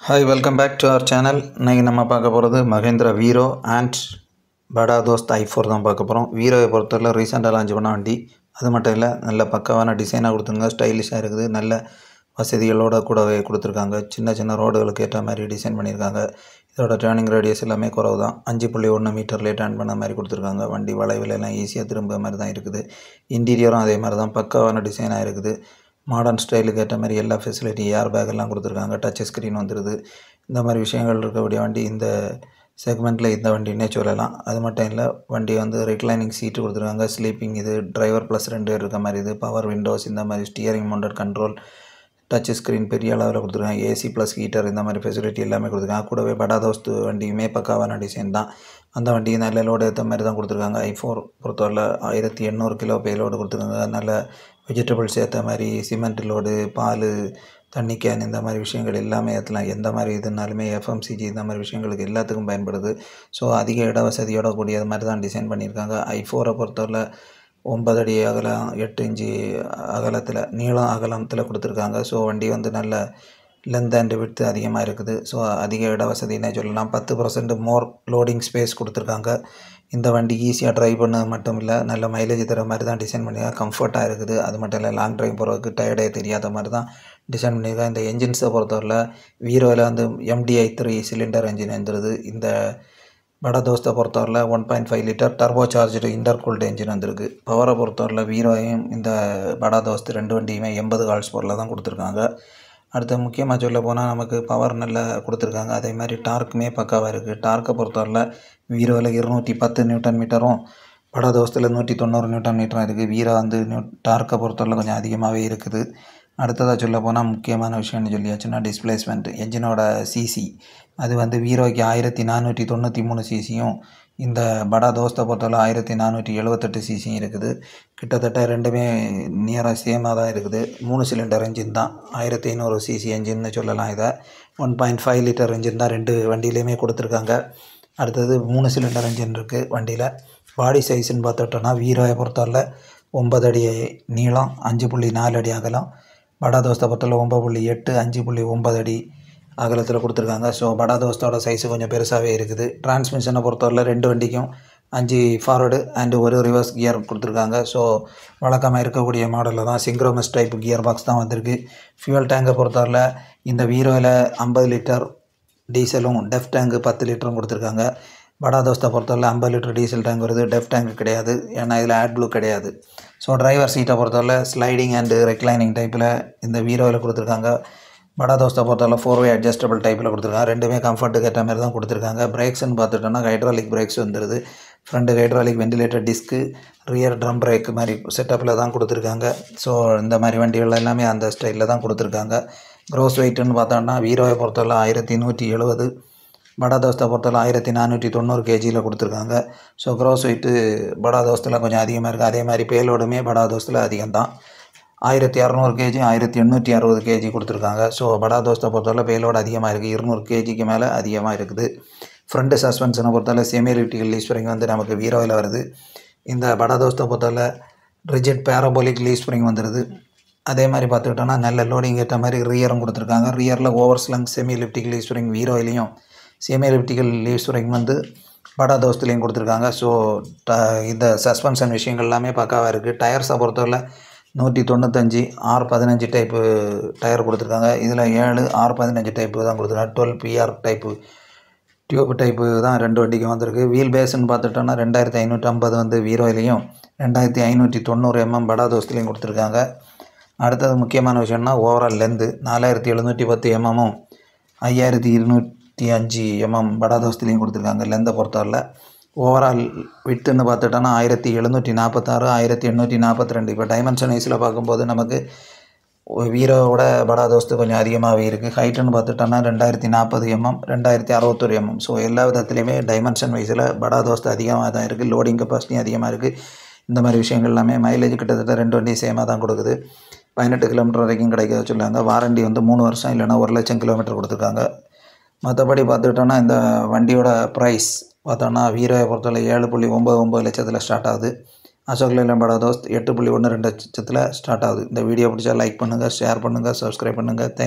Hi, welcome back to our channel. இன்றைக்கி நம்ம பார்க்க போகிறது Mahindra Viro and Bada Dost i4 தான் பார்க்க போகிறோம். வீரோவை பொறுத்தவரை ரீசெண்டாக லான்ச் பண்ண வண்டி. அது மட்டும் இல்லை, நல்ல பக்காவான டிசைனாக கொடுத்துருங்க, ஸ்டைலிஷாக இருக்குது, நல்ல வசதிகளோடு கூடவே கொடுத்துருக்காங்க. சின்ன சின்ன ரோடுகளுக்கு ஏற்ற மாதிரி டிசைன் பண்ணியிருக்காங்க. இதோட டேர்னிங் ரேடியஸ் எல்லாமே குறவு தான். 5.1 மீட்டர்லேயே டேர்ன் பண்ண மாதிரி கொடுத்துருக்காங்க. வண்டி வளைவில் எல்லாம் ஈஸியாக திரும்ப மாதிரி தான் இருக்குது. இன்டீரியரும் அதே மாதிரி தான் பக்காவான டிசைனாக இருக்குது. மாடர்ன் ஸ்டைலுக்கு ஏற்ற மாதிரி எல்லா ஃபெசிலிட்டி, ஏர் பேக் எல்லாம் கொடுத்துருக்காங்க. டச் ஸ்க்ரீன் வந்துடுது. இந்த மாதிரி விஷயங்கள் இருக்கக்கூடிய வண்டி இந்த செக்மெண்ட்டில் இந்த வண்டின்னே சொல்லலாம். அது மட்டும் இல்லை, வண்டி வந்து ரிக்ளைனிங் சீட்டு கொடுத்துருக்காங்க, ஸ்லீப்பிங் இது, டிரைவர் ப்ளஸ் 2 பேர் இருக்க மாதிரி இது, பவர் விண்டோஸ், இந்த மாதிரி steering mounted control, touch screen பெரிய அளவில் கொடுத்துருக்காங்க, ஏசி ப்ளஸ் ஹீட்டர், இந்த மாதிரி ஃபெசிலிட்டி எல்லாமே கொடுத்துருக்காங்க. கூடவே படா தோஸ்த் வண்டியுமே பக்காவான டிசைன் தான். அந்த வண்டி நல்ல லோடு ஏற்ற மாதிரி தான் கொடுத்துருக்காங்க. i4 பொறுத்தவரை 1800 கிலோ பேலோடு கொடுத்துருக்காங்க. நல்ல வெஜிடபிள்ஸ் ஏற்ற மாதிரி, சிமெண்ட் லோடு, பால், தண்ணி கேன், இந்த மாதிரி விஷயங்கள் எல்லாமே ஏற்றலாம். எந்த மாதிரி இதுனாலுமே FMCG இந்த மாதிரி விஷயங்களுக்கு எல்லாத்துக்கும் பயன்படுது. ஸோ அதிக இட வசதியோட கூடிய மாதிரி தான் டிசைன் பண்ணியிருக்காங்க. i4 பொறுத்தவரை 9 அடி அகலம், 8 இன்ச்சு அகலத்தில், நீளம் அகலத்தில் கொடுத்துருக்காங்க. ஸோ வண்டி வந்து நல்ல லென்த் அண்ட் விட்த் அதிகமாக இருக்குது. ஸோ அதிக இட வசதினே சொல்லலாம். 10% மோர் லோடிங் ஸ்பேஸ் கொடுத்துருக்காங்க. இந்த வண்டி ஈஸியாக ட்ரைவ் பண்ணது மட்டும் இல்லை, நல்ல மைலேஜ் தர மாதிரி தான் டிசைன் பண்ணியிருக்காங்க. கம்ஃபர்ட்டாக இருக்குது. அது மட்டும் இல்லை, லாங் ட்ரைவ் போகிறதுக்கு டயர்டே தெரியாத மாதிரி தான் டிசைன் பண்ணியிருக்காங்க. இந்த என்ஜின்ஸை பொறுத்தவரை வீரோவில் வந்து MDI3 சிலிண்டர் என்ஜின் வந்துடுது. இந்த படா தோஸ்த்தை பொறுத்தவரை 1.5 லிட்டர் டர்போ சார்ஜ்டு இன்டர்கூல்டு என்ஜின் வந்திருக்கு. பவரை பொறுத்தவரை வீரோவையும் இந்த படா தோஸ்த் ரெண்டு வண்டியுமே 80 ஹார்ஸ் பவரில் தான் கொடுத்துருக்காங்க. அடுத்து முக்கியமாக சொல்ல போனால் நமக்கு பவர் நல்லா கொடுத்துருக்காங்க. அதே மாதிரி டார்க்குமே பக்காவாக இருக்குது. டார்க்கை பொறுத்தவரை வீரோவில் 210 நியூட்டன் மீட்டரும், படா தோஸ்தில் 190 நியூட்டன் மீட்டரும் இருக்குது. வீரோ வந்து டார்க்கை பொறுத்தவரை கொஞ்சம் அதிகமாகவே இருக்குது. அடுத்ததாக சொல்ல போனால் முக்கியமான விஷயம்னு சொல்லியாச்சுன்னா டிஸ்பிளேஸ்மெண்ட், என்ஜினோட சிசி அது வந்து வீரோக்கு 1493 சிசியும், இந்த படா தோஸ்த்தை பொறுத்தவரை 1478 சிசியும் இருக்குது. கிட்டத்தட்ட ரெண்டுமே நியராக சேமாக தான் இருக்குது. 3 சிலிண்டர் என்ஜின் தான், 1500 சிசி என்ஜின்னு சொல்லலாம். இதை 1.5 லிட்டர் என்ஜின் தான் ரெண்டு வண்டியிலையுமே கொடுத்துருக்காங்க. அடுத்தது 3 சிலிண்டர் என்ஜின் இருக்குது வண்டியில். பாடி சைஸ்ன்னு பார்த்துட்டோன்னா வீரோவை பொறுத்தவரை 9 அடி நீளம், 5.4 அடி அகலம். படா தோஸ்தை பொறுத்தவரை 9.8, 5.9 அடி அகலத்தில் கொடுத்துருக்காங்க. ஸோ படா தோஸ்தோட சைஸு கொஞ்சம் பெருசாகவே இருக்குது. டிரான்ஸ்மிஷனை பொறுத்தவரை ரெண்டு வண்டிக்கும் 5 ஃபார்வர்டு அண்டு ஒரு ரிவர்ஸ் கியர் கொடுத்துருக்காங்க. ஸோ வழக்கமாக இருக்கக்கூடிய மாடலில் தான் சிங்க்ரோமஸ் டைப் கியர் பாக்ஸ் தான் வந்திருக்கு. ஃபியூவல் டேங்கை பொறுத்தவரை இந்த வீரோவில் 50 லிட்டர் டீசலும், டெஃப் டேங்கு 10 லிட்டரும் கொடுத்துருக்காங்க. படா தோஸ்தை பொறுத்தவரை 50 லிட்டர் டீசல் டேங்க் வருது, டெஃப் டேங்க் கிடையாது, ஏன்னா இதில் AdBlue கிடையாது. ஸோ டிரைவர் சீட்டை பொறுத்தவரை ஸ்லைடிங் அண்டு ரெக்ளைனிங் டைப்பில் இந்த வீரோவில் கொடுத்துருக்காங்க. படா தோஸ்தை பொறுத்தவரை 4-way அட்ஜஸ்டபிள் டைப்பில் கொடுத்துருக்காங்க. ரெண்டுமே கம்ஃபர்ட்டுக்கு ஏற்ற மாதிரி தான் கொடுத்துருக்காங்க. பிரேக்ஸ்ன்னு பார்த்துட்டோன்னா ஹைட்ராலிக் பிரேக்ஸ் வந்துடுது. Front hydraulic ventilator disc, rear drum break மாதிரி செட்டப்பில் தான் கொடுத்துருக்காங்க. ஸோ இந்த மாதிரி வண்டிகள் எல்லாமே அந்த ஸ்டைலில் தான் கொடுத்துருக்காங்க. க்ரோஸ் வெயிட்டுன்னு பார்த்தோன்னா வீரோவை பொறுத்தவரை 1170, படா தோஸ்தை பொறுத்தவரை 1490 kgயில் கொடுத்துருக்காங்க. ஸோ க்ரோஸ் வெயிட்டு படா தோஸ்தில் கொஞ்சம் அதிகமாக இருக்குது. அதே மாதிரி பேலோடுமே படா தோஸ்தில் அதிகம்தான். 1600 kg, 1860 kg கொடுத்துருக்காங்க. ஸோ படா தோஸ்தை பொறுத்தவரை பேலோடு அதிகமாக இருக்குது, 200 kgக்கு மேலே அதிகமாக இருக்குது. ஃப்ரண்ட் சஸ்பென்ஷனை பொறுத்தவரை செமி எலிப்டிக்கல் லீஃப் ஸ்ப்ரிங் வந்து நமக்கு வீரோவில் வருது. இந்த படா தோஸ்தை பொறுத்தவரை ரிஜிட் பேரபோலிக் லீஃப் ஸ்ப்ரிங் வந்துடுது. அதே மாதிரி பார்த்துக்கிட்டோன்னா நல்ல லோடிங் ஏற்ற மாதிரி ரியரும் கொடுத்துருக்காங்க. ரியரில் over slung semi elliptical leaf spring வீரோயிலையும், செமி எலிப்டிக்கல் லீஃப் ஸ்ப்ரிங் வந்து படா தோஸ்துலேயும் கொடுத்துருக்காங்க. ஸோ இந்த சஸ்பென்ஷன் விஷயங்கள் எல்லாமே பக்காவாக இருக்குது. டயர்ஸை பொறுத்தவரை 195 R15 டைப்பு டயர் கொடுத்துருக்காங்க. இதில் 7 R15 டைப்பு தான் கொடுத்துருக்காங்க. 12 PR டைப்பு டியூப் டைப்பு தான் ரெண்டு வண்டிக்கும் வந்திருக்கு. வீல் பேஸ்ன்னு பார்த்துட்டோன்னா 2550 வந்து வீரோயிலையும், 2590 mm படா தோஸ்துலேயும் கொடுத்துருக்காங்க. அடுத்தது முக்கியமான விஷயம்னா ஓவரால் லென்த்து 4710 mm, 5205 mm படா தோஸ்துலேயும் கொடுத்துருக்காங்க. லென்த்தை பொறுத்தவரை ஓவரால் விட்டுன்னு பார்த்துட்டோன்னா 1746, 1842. இப்போ டைமென்ஷன் வைஸில் பார்க்கும்போது நமக்கு வீரோவோட படா தோஸ்து கொஞ்சம் அதிகமாகவே இருக்குது. ஹைட்டுன்னு பார்த்துட்டோன்னா 2040 mm, 2061 mm. ஸோ எல்லா விதத்துலேயுமே டைமென்ஷன் வைஸில் படா தோஸ்து அதிகமாக தான் இருக்குது. லோடிங் கெப்பாசிட்டி அதிகமாக இருக்குது. இந்த மாதிரி விஷயங்கள் எல்லாமே மைலேஜ் கிட்டத்தட்ட ரெண்டு வண்டியும் சேமாக தான் கொடுக்குது. 18 கிலோமீட்டர் வரைக்கும் கிடைக்க சொல்லுவாங்க. வாரண்டி வந்து 3 வருஷம் இல்லைனா 1,00,000 கிலோமீட்டர் கொடுத்துருக்காங்க. மற்றபடி பார்த்துக்கிட்டோன்னா இந்த வண்டியோட ப்ரைஸ் பார்த்தோன்னா வீரோவை பொறுத்தவரை 7.99 லட்சத்தில் ஸ்டார்ட் ஆகுது. அசோக் லேலண்ட் படா தோஸ்த் 8.12 லட்சத்தில் ஸ்டார்ட் ஆகுது. இந்த வீடியோ பிடிச்சா லைக் பண்ணுங்கள், ஷேர் பண்ணுங்கள், சப்ஸ்கிரைப் பண்ணுங்கள். தேங்க்யூ.